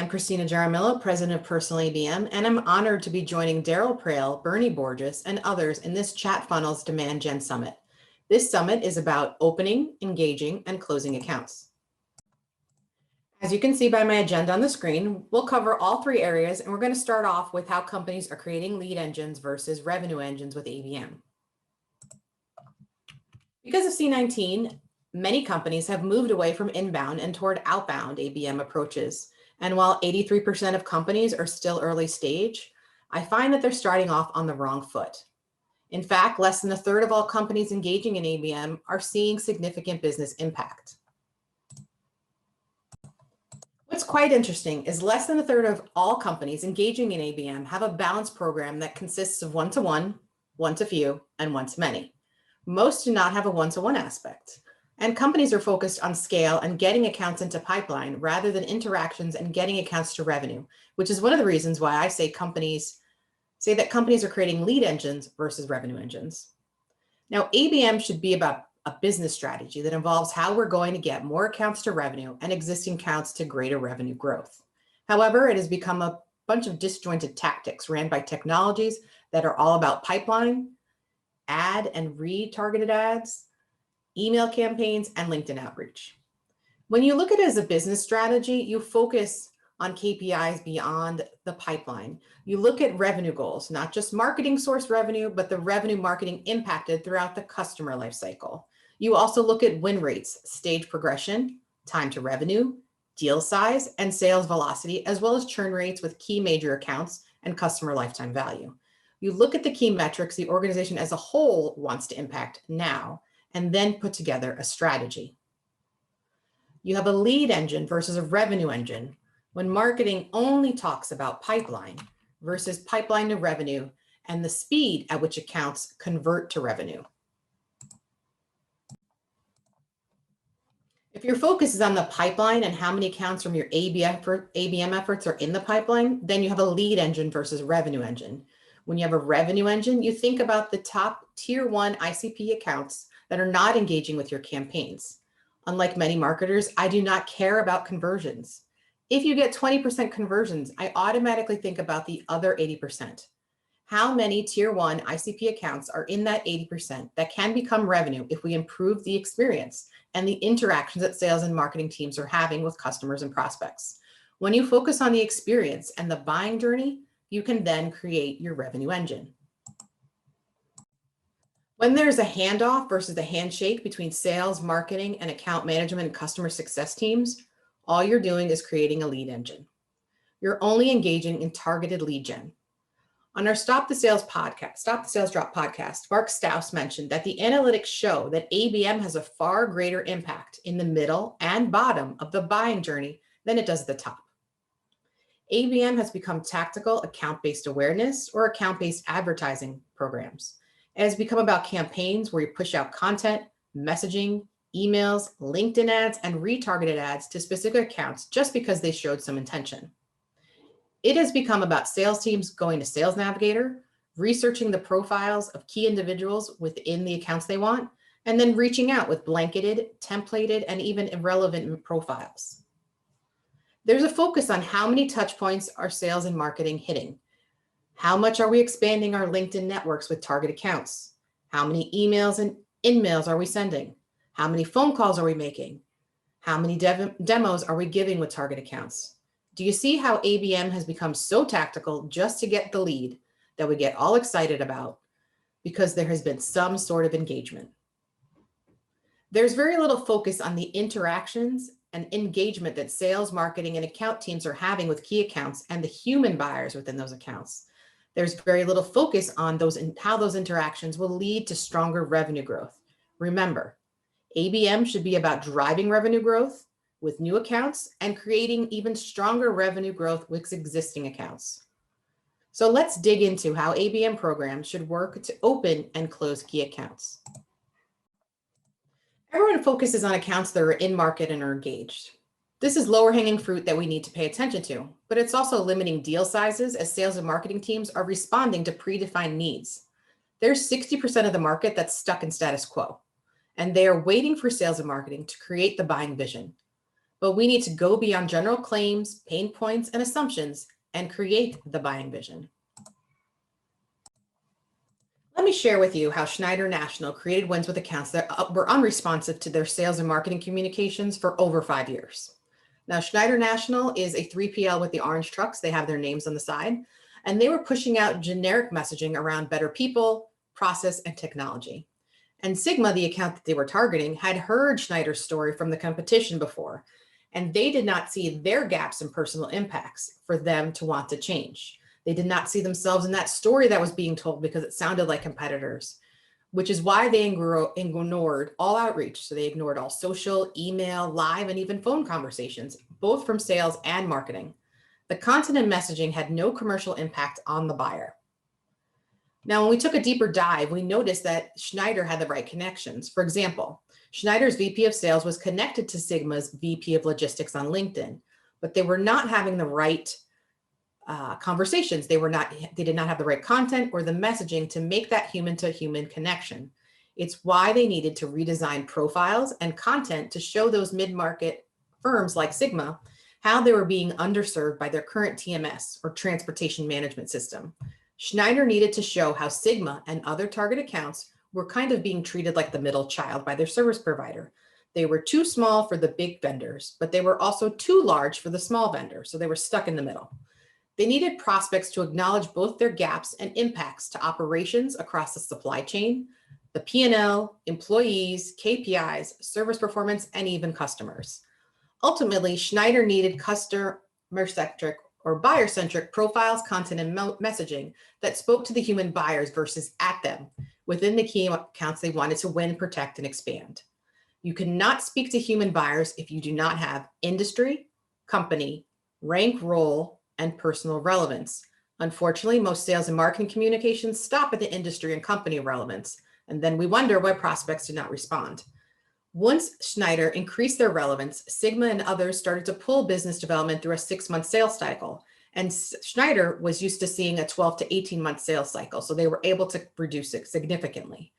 I'm Kristina Jaramillo, President of Personal ABM, and I'm honored to be joining Daryl Prale, Bernie Borges, and others in this Chat Funnels Demand Gen Summit. This summit is about opening, engaging, and closing accounts. As you can see by my agenda on the screen, we'll cover all three areas, and we're going to start off with how companies are creating lead engines versus revenue engines with ABM. Because of C19, many companies have moved away from inbound and toward outbound ABM approaches. And while 83% of companies are still early stage, I find that they're starting off on the wrong foot. In fact, less than a third of all companies engaging in ABM are seeing significant business impact. What's quite interesting is less than a third of all companies engaging in ABM have a balanced program that consists of one-to-one, one-to-few, and one-to-many. Most do not have a one-to-one aspect. And companies are focused on scale and getting accounts into pipeline rather than interactions and getting accounts to revenue, which is one of the reasons why I say that companies are creating lead engines versus revenue engines. Now, ABM should be about a business strategy that involves how we're going to get more accounts to revenue and existing accounts to greater revenue growth. However, it has become a bunch of disjointed tactics ran by technologies that are all about pipeline, ad and retargeted ads, email campaigns, and LinkedIn outreach. When you look at it as a business strategy, you focus on KPIs beyond the pipeline. You look at revenue goals, not just marketing source revenue, but the revenue marketing impacted throughout the customer lifecycle. You also look at win rates, stage progression, time to revenue, deal size, and sales velocity, as well as churn rates with key major accounts and customer lifetime value. You look at the key metrics the organization as a whole wants to impact now, and then put together a strategy. You have a lead engine versus a revenue engine when marketing only talks about pipeline versus pipeline to revenue and the speed at which accounts convert to revenue. If your focus is on the pipeline and how many accounts from your ABM efforts are in the pipeline, then you have a lead engine versus revenue engine. When you have a revenue engine, you think about the top tier 1 ICP accounts that are not engaging with your campaigns. Unlike many marketers, I do not care about conversions. If you get 20% conversions, I automatically think about the other 80%. How many tier 1 ICP accounts are in that 80% that can become revenue if we improve the experience and the interactions that sales and marketing teams are having with customers and prospects? When you focus on the experience and the buying journey, you can then create your revenue engine. When there's a handoff versus a handshake between sales, marketing, and account management and customer success teams, all you're doing is creating a lead engine. You're only engaging in targeted lead gen. On our Stop the Sales Drop podcast, Mark Strauss mentioned that the analytics show that ABM has a far greater impact in the middle and bottom of the buying journey than it does at the top. ABM has become tactical account-based awareness or account-based advertising programs. It has become about campaigns where you push out content, messaging, emails, LinkedIn ads, and retargeted ads to specific accounts just because they showed some intention. It has become about sales teams going to Sales Navigator, researching the profiles of key individuals within the accounts they want, and then reaching out with blanketed, templated, and even irrelevant profiles. There's a focus on how many touch points are sales and marketing hitting. How much are we expanding our LinkedIn networks with target accounts? How many emails and in-mails are we sending? How many phone calls are we making? How many demos are we giving with target accounts? Do you see how ABM has become so tactical just to get the lead that we get all excited about because there has been some sort of engagement? There's very little focus on the interactions and engagement that sales, marketing, and account teams are having with key accounts and the human buyers within those accounts. There's very little focus on those and how those interactions will lead to stronger revenue growth. Remember, ABM should be about driving revenue growth with new accounts and creating even stronger revenue growth with existing accounts. So let's dig into how ABM programs should work to open and close key accounts. Everyone focuses on accounts that are in market and are engaged. This is lower hanging fruit that we need to pay attention to, but it's also limiting deal sizes as sales and marketing teams are responding to predefined needs. There's 60% of the market that's stuck in status quo, and they are waiting for sales and marketing to create the buying vision. But we need to go beyond general claims, pain points, and assumptions and create the buying vision. Let me share with you how Schneider National created wins with accounts that were unresponsive to their sales and marketing communications for over 5 years. Now, Schneider National is a 3PL with the orange trucks. They have their names on the side, and they were pushing out generic messaging around better people, process, and technology. And Sigma, the account that they were targeting, had heard Schneider's story from the competition before, and they did not see their gaps and personal impacts for them to want to change. They did not see themselves in that story that was being told because it sounded like competitors, which is why they ignored all outreach. So they ignored all social, email, live, and even phone conversations, both from sales and marketing. The content and messaging had no commercial impact on the buyer. Now, when we took a deeper dive, we noticed that Schneider had the right connections. For example, Schneider's VP of sales was connected to Sigma's VP of logistics on LinkedIn, but they were not having the right conversations. They did not have the right content or the messaging to make that human to human connection. It's why they needed to redesign profiles and content to show those mid-market firms like Sigma how they were being underserved by their current TMS or transportation management system. Schneider needed to show how Sigma and other target accounts were kind of being treated like the middle child by their service provider. They were too small for the big vendors, but they were also too large for the small vendors, so they were stuck in the middle. They needed prospects to acknowledge both their gaps and impacts to operations across the supply chain, the P&L, employees, KPIs, service performance, and even customers. Ultimately, Schneider needed customer-centric or buyer-centric profiles, content, and messaging that spoke to the human buyers versus at them within the key accounts they wanted to win, protect, and expand. You cannot speak to human buyers if you do not have industry, company, rank, role, and personal relevance. Unfortunately, most sales and marketing communications stop at the industry and company relevance, and then we wonder why prospects do not respond. Once Schneider increased their relevance, Sigma and others started to pull business development through a 6-month sales cycle, and Schneider was used to seeing a 12 to 18-month sales cycle, so they were able to reduce it significantly.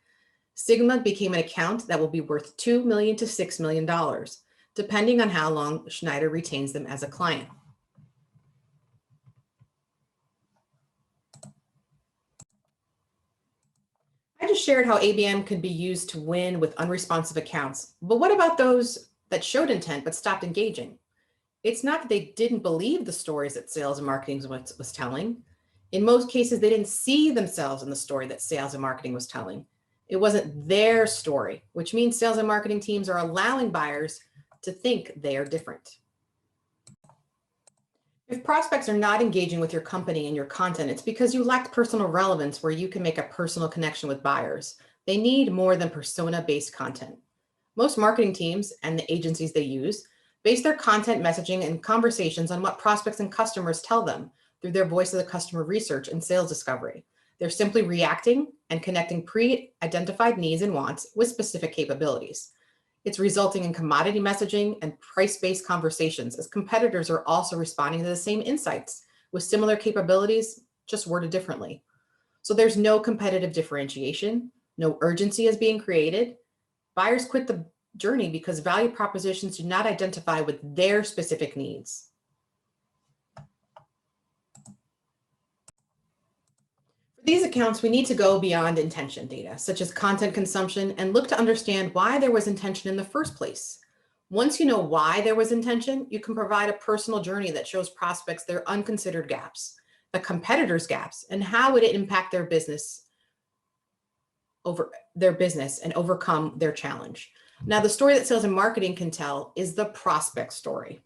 Sigma became an account that will be worth $2 million to $6 million, depending on how long Schneider retains them as a client. I just shared how ABM could be used to win with unresponsive accounts, but what about those that showed intent but stopped engaging? It's not that they didn't believe the stories that sales and marketing was telling. In most cases, they didn't see themselves in the story that sales and marketing was telling. It wasn't their story, which means sales and marketing teams are allowing buyers to think they are different. If prospects are not engaging with your company and your content, it's because you lacked personal relevance where you can make a personal connection with buyers. They need more than persona-based content. Most marketing teams and the agencies they use base their content, messaging, and conversations on what prospects and customers tell them through their voice of the customer research and sales discovery. They're simply reacting and connecting pre-identified needs and wants with specific capabilities. It's resulting in commodity messaging and price-based conversations as competitors are also responding to the same insights with similar capabilities, just worded differently. So there's no competitive differentiation, no urgency is being created. Buyers quit the journey because value propositions do not identify with their specific needs. For these accounts, we need to go beyond intention data, such as content consumption, and look to understand why there was intention in the first place. Once you know why there was intention, you can provide a personal journey that shows prospects their unconsidered gaps, the competitors' gaps, and how would it impact their business and overcome their challenge. Now, the story that sales and marketing can tell is the prospect story.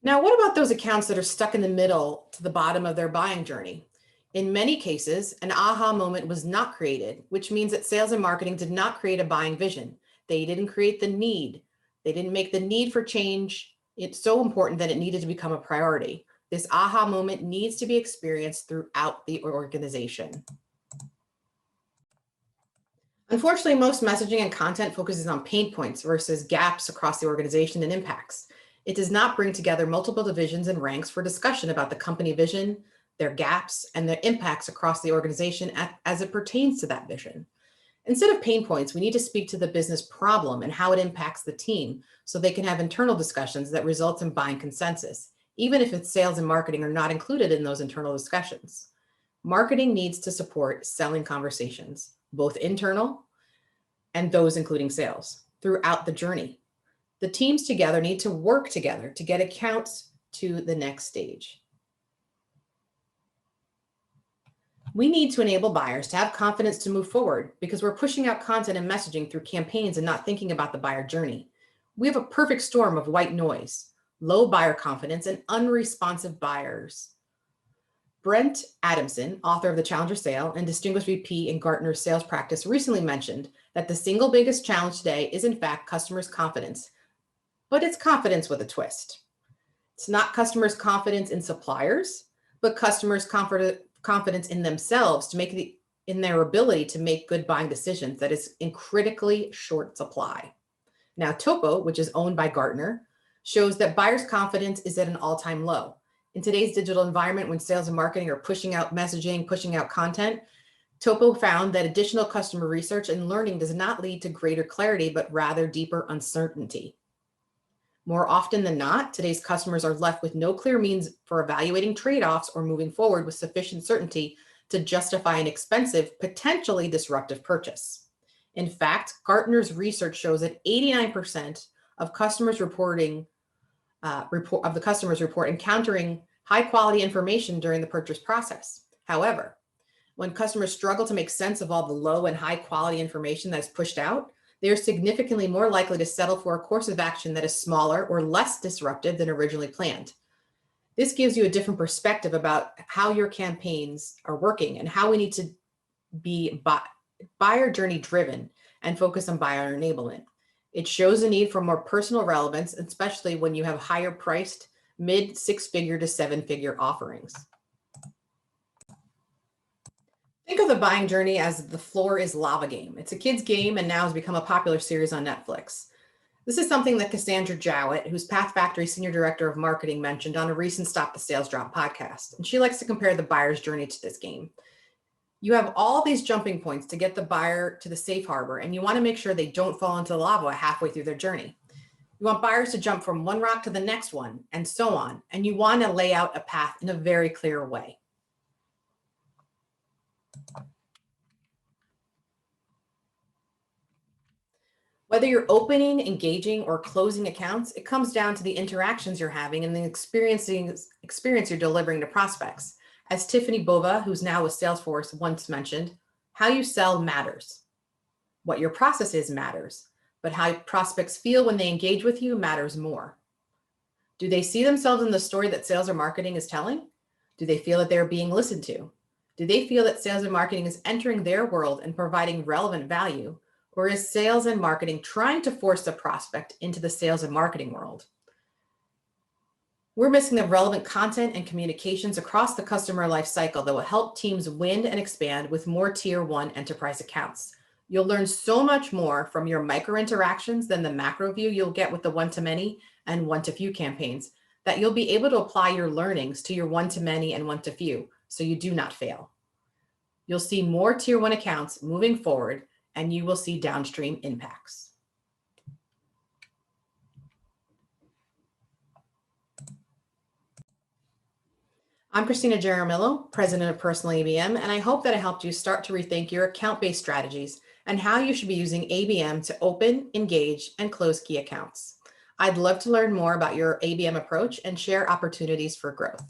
Now, what about those accounts that are stuck in the middle to the bottom of their buying journey? In many cases, an aha moment was not created, which means that sales and marketing did not create a buying vision. They didn't create the need. They didn't make the need for change. It's so important that it needed to become a priority. This aha moment needs to be experienced throughout the organization. Unfortunately, most messaging and content focuses on pain points versus gaps across the organization and impacts. It does not bring together multiple divisions and ranks for discussion about the company vision, their gaps, and their impacts across the organization as it pertains to that vision. Instead of pain points, we need to speak to the business problem and how it impacts the team so they can have internal discussions that result in buying consensus, even if it's sales and marketing are not included in those internal discussions. Marketing needs to support selling conversations, both internal and those including sales, throughout the journey. The teams together need to work together to get accounts to the next stage. We need to enable buyers to have confidence to move forward because we're pushing out content and messaging through campaigns and not thinking about the buyer journey. We have a perfect storm of white noise, low buyer confidence, and unresponsive buyers. Brent Adamson, author of The Challenger Sale and Distinguished VP in Gartner's sales practice, recently mentioned that the single biggest challenge today is in fact customers' confidence, but it's confidence with a twist. It's not customers' confidence in suppliers, but customers' confidence in themselves in their ability to make good buying decisions that is in critically short supply. Now, Topo, which is owned by Gartner, shows that buyers' confidence is at an all-time low. In today's digital environment, when sales and marketing are pushing out messaging, pushing out content, Topo found that additional customer research and learning does not lead to greater clarity, but rather deeper uncertainty. More often than not, today's customers are left with no clear means for evaluating trade-offs or moving forward with sufficient certainty to justify an expensive, potentially disruptive purchase. In fact, Gartner's research shows that 89% of customers report encountering high-quality information during the purchase process. However, when customers struggle to make sense of all the low and high-quality information that is pushed out, they are significantly more likely to settle for a course of action that is smaller or less disruptive than originally planned. This gives you a different perspective about how your campaigns are working and how we need to be buyer journey driven and focus on buyer enablement. It shows the need for more personal relevance, especially when you have higher priced mid six-figure to seven-figure offerings. Think of the buying journey as the floor is lava game. It's a kid's game and now has become a popular series on Netflix. This is something that Cassandra Jowett, who's Path Factory Senior Director of Marketing, mentioned on a recent Stop the Sales Drop podcast. And she likes to compare the buyer's journey to this game. You have all these jumping points to get the buyer to the safe harbor, and you want to make sure they don't fall into the lava halfway through their journey. You want buyers to jump from one rock to the next one, and so on. And you want to lay out a path in a very clear way. Whether you're opening, engaging, or closing accounts, it comes down to the interactions you're having and the experience you're delivering to prospects. As Tiffany Bova, who's now with Salesforce, once mentioned, how you sell matters. What your process is matters, but how prospects feel when they engage with you matters more. Do they see themselves in the story that sales or marketing is telling? Do they feel that they're being listened to? Do they feel that sales and marketing is entering their world and providing relevant value? Or is sales and marketing trying to force the prospect into the sales and marketing world? We're missing the relevant content and communications across the customer life cycle that will help teams win and expand with more tier 1 enterprise accounts. You'll learn so much more from your micro interactions than the macro view you'll get with the one-to-many and one-to-few campaigns, that you'll be able to apply your learnings to your one-to-many and one-to-few so you do not fail. You'll see more tier 1 accounts moving forward, and you will see downstream impacts. I'm Kristina Jaramillo, President of Personal ABM, and I hope that I helped you start to rethink your account-based strategies and how you should be using ABM to open, engage, and close key accounts. I'd love to learn more about your ABM approach and share opportunities for growth.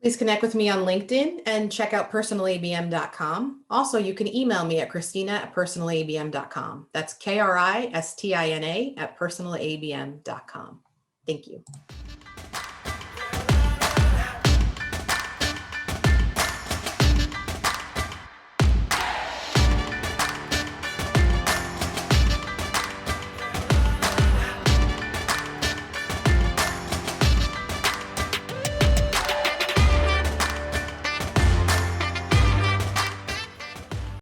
Please connect with me on LinkedIn and check out personalabm.com. Also, you can email me at Kristina@personalabm.com. That's Kristina@personalabm.com. Thank you.